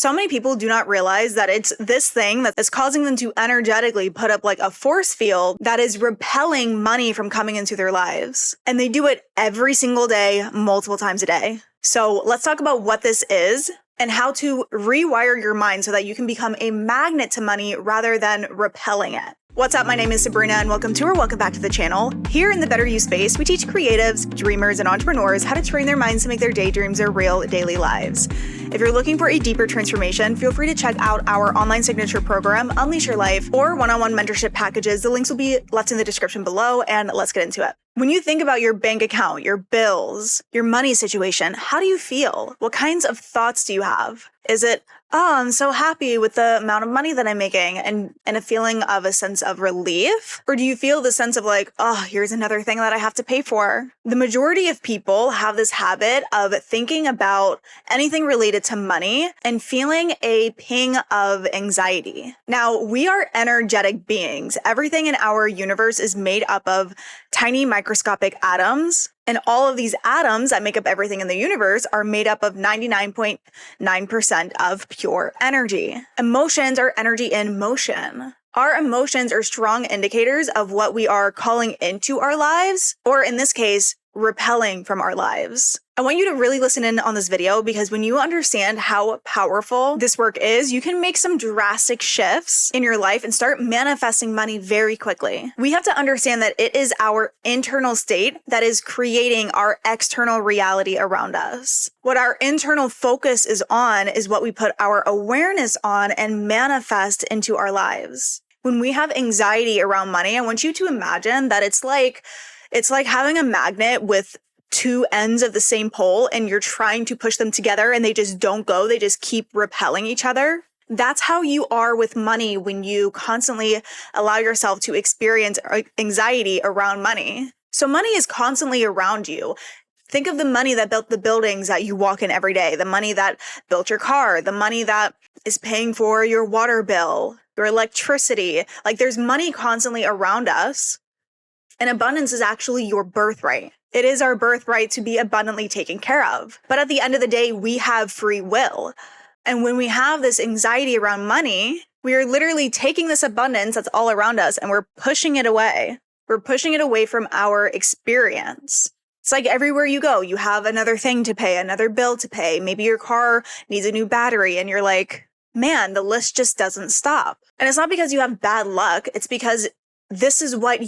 So many people do not realize that it's this thing that is causing them to energetically put up like a force field that is repelling money from coming into their lives. And they do it every single day, multiple times a day. So let's talk about what this is and how to rewire your mind so that you can become a magnet to money rather than repelling it. What's up? My name is Sabrina and welcome back to the channel. Here in the Better You space, we teach creatives, dreamers, and entrepreneurs how to train their minds to make their daydreams their real daily lives. If you're looking for a deeper transformation, feel free to check out our online signature program, Unleash Your Life, or one-on-one mentorship packages. The links will be left in the description below, and let's get into it. When you think about your bank account, your bills, your money situation, how do you feel? What kinds of thoughts do you have? Is it, oh, I'm so happy with the amount of money that I'm making and a feeling of a sense of relief? Or do you feel the sense of like, oh, here's another thing that I have to pay for? The majority of people have this habit of thinking about anything related to money and feeling a ping of anxiety. Now, we are energetic beings. Everything in our universe is made up of tiny microscopic atoms. And all of these atoms that make up everything in the universe are made up of 99.9% of pure energy. Emotions are energy in motion. Our emotions are strong indicators of what we are calling into our lives, or in this case, repelling from our lives. I want you to really listen in on this video because when you understand how powerful this work is, you can make some drastic shifts in your life and start manifesting money very quickly. We have to understand that it is our internal state that is creating our external reality around us. What our internal focus is on is what we put our awareness on and manifest into our lives. When we have anxiety around money, I want you to imagine that it's like having a magnet with two ends of the same pole and you're trying to push them together and they just don't go. They just keep repelling each other. That's how you are with money when you constantly allow yourself to experience anxiety around money. So money is constantly around you. Think of the money that built the buildings that you walk in every day, the money that built your car, the money that is paying for your water bill, your electricity. Like there's money constantly around us. And abundance is actually your birthright. It is our birthright to be abundantly taken care of. But at the end of the day, we have free will. And when we have this anxiety around money, we are literally taking this abundance that's all around us and we're pushing it away. We're pushing it away from our experience. It's like everywhere you go, you have another thing to pay, another bill to pay. Maybe your car needs a new battery and you're like, man, the list just doesn't stop. And it's not because you have bad luck. It's because this is what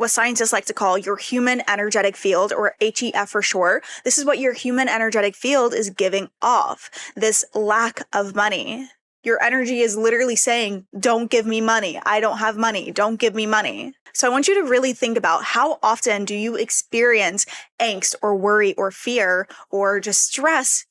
scientists like to call your human energetic field, or HEF for short. This is what your human energetic field is giving off, this lack of money. Your energy is literally saying, don't give me money. I don't have money. Don't give me money. So I want you to really think about how often do you experience angst or worry or fear or just stress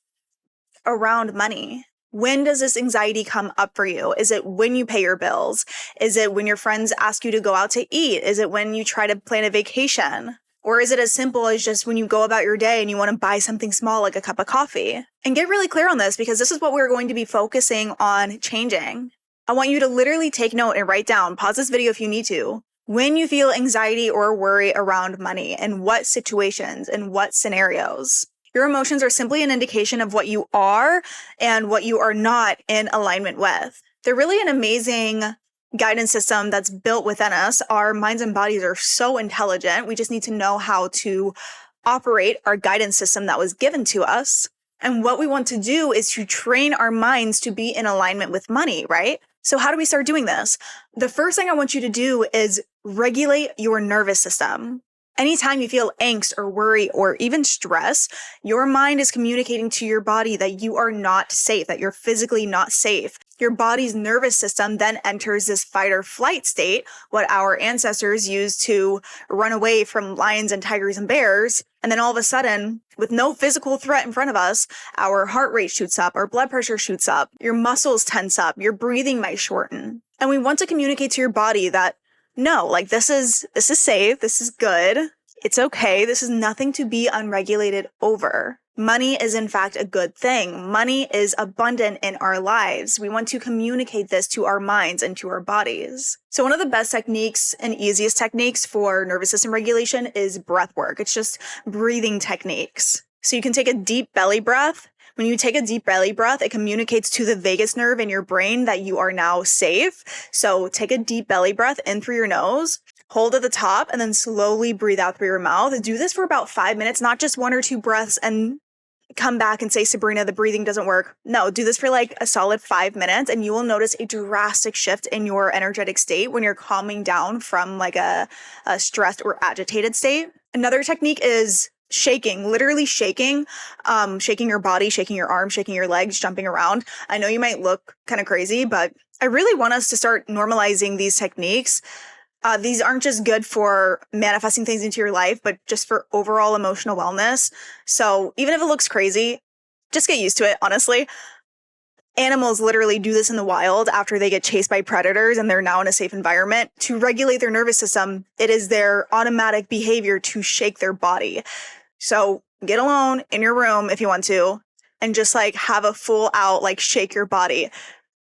around money? When does this anxiety come up for you? Is it when you pay your bills? Is it when your friends ask you to go out to eat? Is it when you try to plan a vacation? Or is it as simple as just when you go about your day and you want to buy something small like a cup of coffee? And get really clear on this because this is what we're going to be focusing on changing. I want you to literally take note and write down, pause this video if you need to, when you feel anxiety or worry around money and what situations and what scenarios. Your emotions are simply an indication of what you are and what you are not in alignment with. They're really an amazing guidance system that's built within us. Our minds and bodies are so intelligent. We just need to know how to operate our guidance system that was given to us. And what we want to do is to train our minds to be in alignment with money, right? So how do we start doing this? The first thing I want you to do is regulate your nervous system. Anytime you feel angst or worry or even stress, your mind is communicating to your body that you are not safe, that you're physically not safe. Your body's nervous system then enters this fight or flight state, what our ancestors used to run away from lions and tigers and bears. And then all of a sudden, with no physical threat in front of us, our heart rate shoots up, our blood pressure shoots up, your muscles tense up, your breathing might shorten. And we want to communicate to your body that no, like this is safe. This is good. It's okay. This is nothing to be unregulated over. Money is in fact a good thing. Money is abundant in our lives. We want to communicate this to our minds and to our bodies. So one of the best techniques and easiest techniques for nervous system regulation is breath work. It's just breathing techniques. So you can take a deep belly breath When you take a deep belly breath, it communicates to the vagus nerve in your brain that you are now safe. So take a deep belly breath in through your nose, hold at the top, and then slowly breathe out through your mouth. Do this for about 5 minutes, not just 1 or 2 breaths and come back and say, Sabrina, the breathing doesn't work. No, do this for like a solid 5 minutes and you will notice a drastic shift in your energetic state when you're calming down from like a stressed or agitated state. Another technique is shaking, literally shaking, shaking your body, shaking your arms, shaking your legs, jumping around. I know you might look kind of crazy, but I really want us to start normalizing these techniques. These aren't just good for manifesting things into your life, but just for overall emotional wellness. So even if it looks crazy, just get used to it, honestly. Animals literally do this in the wild after they get chased by predators and they're now in a safe environment. To regulate their nervous system, it is their automatic behavior to shake their body. So get alone in your room if you want to, and just like have a full out, like shake your body.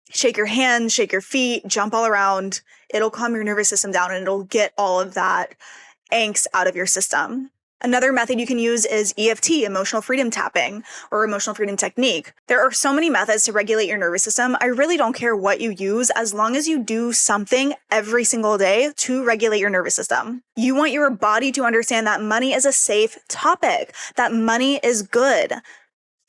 Shake your hands, shake your feet, jump all around. It'll calm your nervous system down and it'll get all of that angst out of your system. Another method you can use is EFT, emotional freedom tapping, or emotional freedom technique. There are so many methods to regulate your nervous system. I really don't care what you use as long as you do something every single day to regulate your nervous system. You want your body to understand that money is a safe topic, that money is good,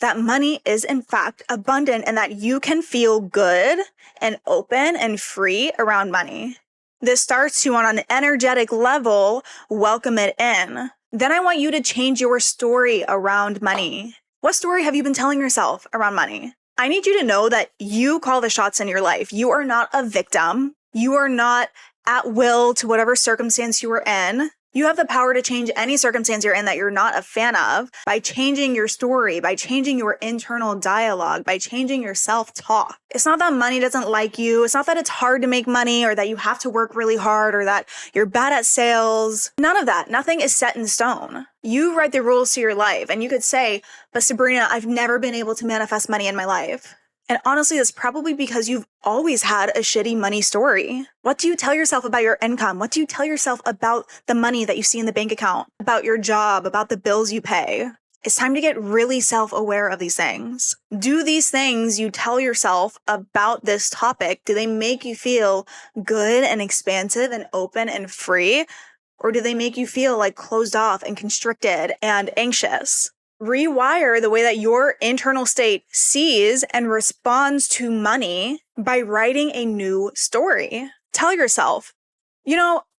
that money is in fact abundant, and that you can feel good and open and free around money. This starts to, on an energetic level, welcome it in. Then I want you to change your story around money. What story have you been telling yourself around money? I need you to know that you call the shots in your life. You are not a victim. You are not at will to whatever circumstance you are in. You have the power to change any circumstance you're in that you're not a fan of by changing your story, by changing your internal dialogue, by changing your self-talk. It's not that money doesn't like you. It's not that it's hard to make money or that you have to work really hard or that you're bad at sales. None of that. Nothing is set in stone. You write the rules to your life, and you could say, but Sabrina, I've never been able to manifest money in my life. And honestly, that's probably because you've always had a shitty money story. What do you tell yourself about your income? What do you tell yourself about the money that you see in the bank account, about your job, about the bills you pay? It's time to get really self-aware of these things. Do these things you tell yourself about this topic, do they make you feel good and expansive and open and free? Or do they make you feel like closed off and constricted and anxious? Rewire the way that your internal state sees and responds to money by writing a new story. Tell yourself,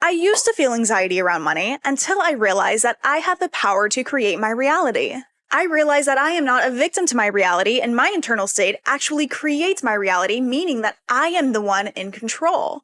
I used to feel anxiety around money until I realized that I had the power to create my reality. I realized that I am not a victim to my reality, and my internal state actually creates my reality, meaning that I am the one in control.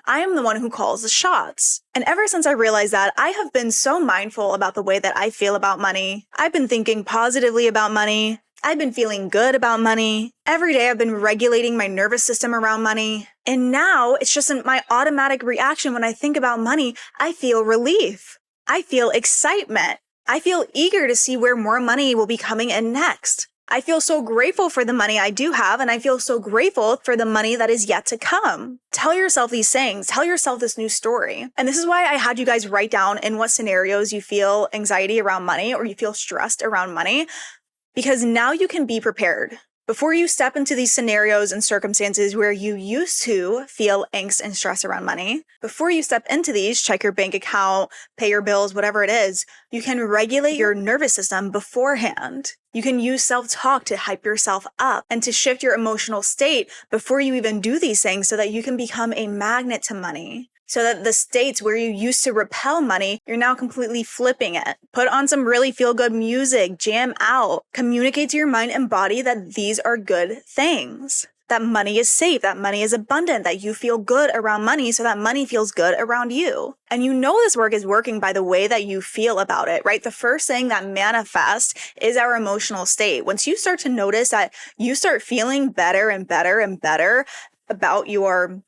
I am the one who calls the shots. And ever since I realized that, I have been so mindful about the way that I feel about money. I've been thinking positively about money. I've been feeling good about money. Every day I've been regulating my nervous system around money. And now it's just my automatic reaction when I think about money. I feel relief. I feel excitement. I feel eager to see where more money will be coming in next. I feel so grateful for the money I do have, and I feel so grateful for the money that is yet to come. Tell yourself these things. Tell yourself this new story. And this is why I had you guys write down in what scenarios you feel anxiety around money or you feel stressed around money, because now you can be prepared. Before you step into these scenarios and circumstances where you used to feel angst and stress around money, before you step into these, check your bank account, pay your bills, whatever it is, you can regulate your nervous system beforehand. You can use self-talk to hype yourself up and to shift your emotional state before you even do these things so that you can become a magnet to money. So that the states where you used to repel money, you're now completely flipping it. Put on some really feel-good music, jam out, communicate to your mind and body that these are good things. That money is safe, that money is abundant, that you feel good around money so that money feels good around you. And you know this work is working by the way that you feel about it, right? The first thing that manifests is our emotional state. Once you start to notice that you start feeling better and better and better about your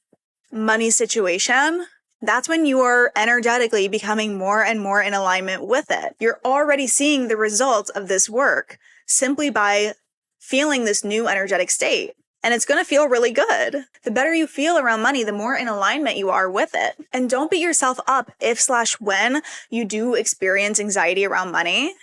money situation, that's when you are energetically becoming more and more in alignment with it. You're already seeing the results of this work simply by feeling this new energetic state. And it's going to feel really good. The better you feel around money, the more in alignment you are with it. And don't beat yourself up if/when you do experience anxiety around money.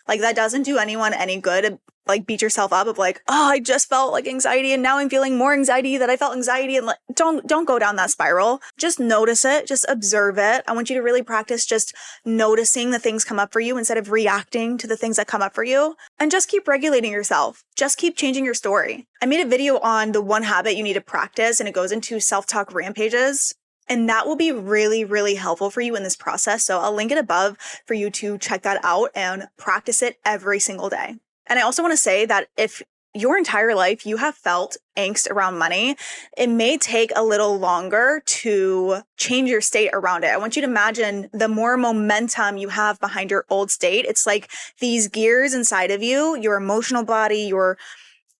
Like, that doesn't do anyone any good. like beat yourself up of like, oh, I just felt like anxiety and now I'm feeling more anxiety that I felt anxiety. And don't go down that spiral. Just notice it. Just observe it. I want you to really practice just noticing the things come up for you instead of reacting to the things that come up for you. And just keep regulating yourself. Just keep changing your story. I made a video on the one habit you need to practice, and it goes into self-talk rampages. And that will be really, really helpful for you in this process. So I'll link it above for you to check that out and practice it every single day. And I also want to say that if your entire life you have felt angst around money, it may take a little longer to change your state around it. I want you to imagine the more momentum you have behind your old state. It's like these gears inside of you, your emotional body, your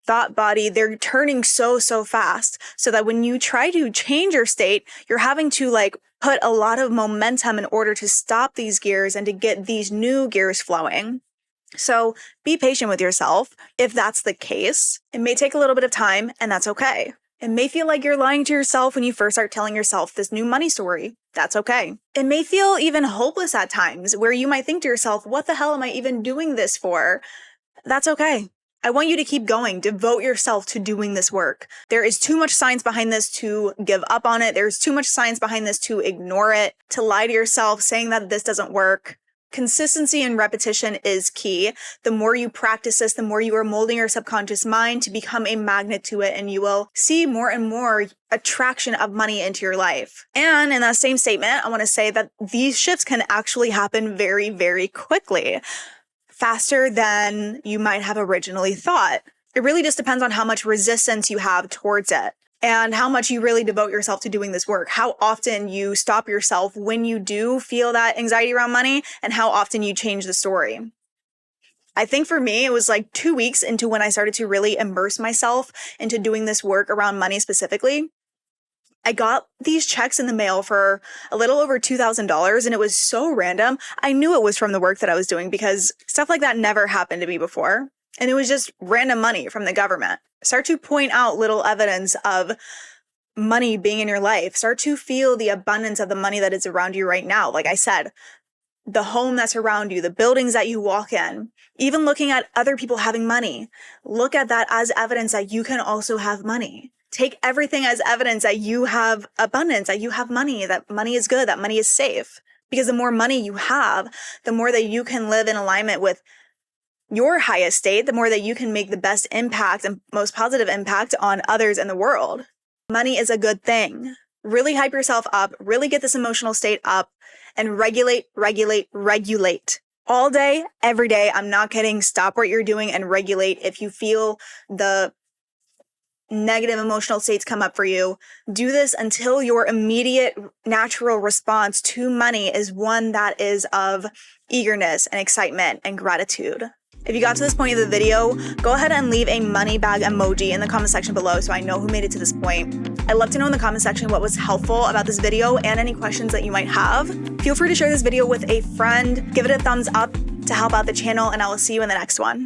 thought body, they're turning so fast so that when you try to change your state, you're having to like put a lot of momentum in order to stop these gears and to get these new gears flowing. So be patient with yourself. If that's the case, it may take a little bit of time, and that's okay. It may feel like you're lying to yourself when you first start telling yourself this new money story. That's okay. It may feel even hopeless at times where you might think to yourself, what the hell am I even doing this for? That's okay. I want you to keep going. Devote yourself to doing this work. There is too much science behind this to give up on it. There's too much science behind this to ignore it, to lie to yourself saying that this doesn't work. Consistency and repetition is key. The more you practice this, the more you are molding your subconscious mind to become a magnet to it, and you will see more and more attraction of money into your life. And in that same statement, I want to say that these shifts can actually happen very, very quickly, faster than you might have originally thought. It really just depends on how much resistance you have towards it, and how much you really devote yourself to doing this work, how often you stop yourself when you do feel that anxiety around money, and how often you change the story. I think for me, it was like 2 weeks into when I started to really immerse myself into doing this work around money specifically. I got these checks in the mail for a little over $2,000, and it was so random. I knew it was from the work that I was doing because stuff like that never happened to me before. And it was just random money from the government. Start to point out little evidence of money being in your life. Start to feel the abundance of the money that is around you right now. Like I said, the home that's around you, the buildings that you walk in, even looking at other people having money. Look at that as evidence that you can also have money. Take everything as evidence that you have abundance, that you have money, that money is good, that money is safe. Because the more money you have, the more that you can live in alignment with your highest state, the more that you can make the best impact and most positive impact on others in the world. Money is a good thing. Really hype yourself up, really get this emotional state up, and regulate. All day, every day. I'm not kidding. Stop what you're doing and regulate. If you feel the negative emotional states come up for you, do this until your immediate natural response to money is one that is of eagerness and excitement and gratitude. If you got to this point of the video, go ahead and leave a money bag emoji in the comment section below so I know who made it to this point. I'd love to know in the comment section what was helpful about this video and any questions that you might have. Feel free to share this video with a friend, give it a thumbs up to help out the channel, and I will see you in the next one.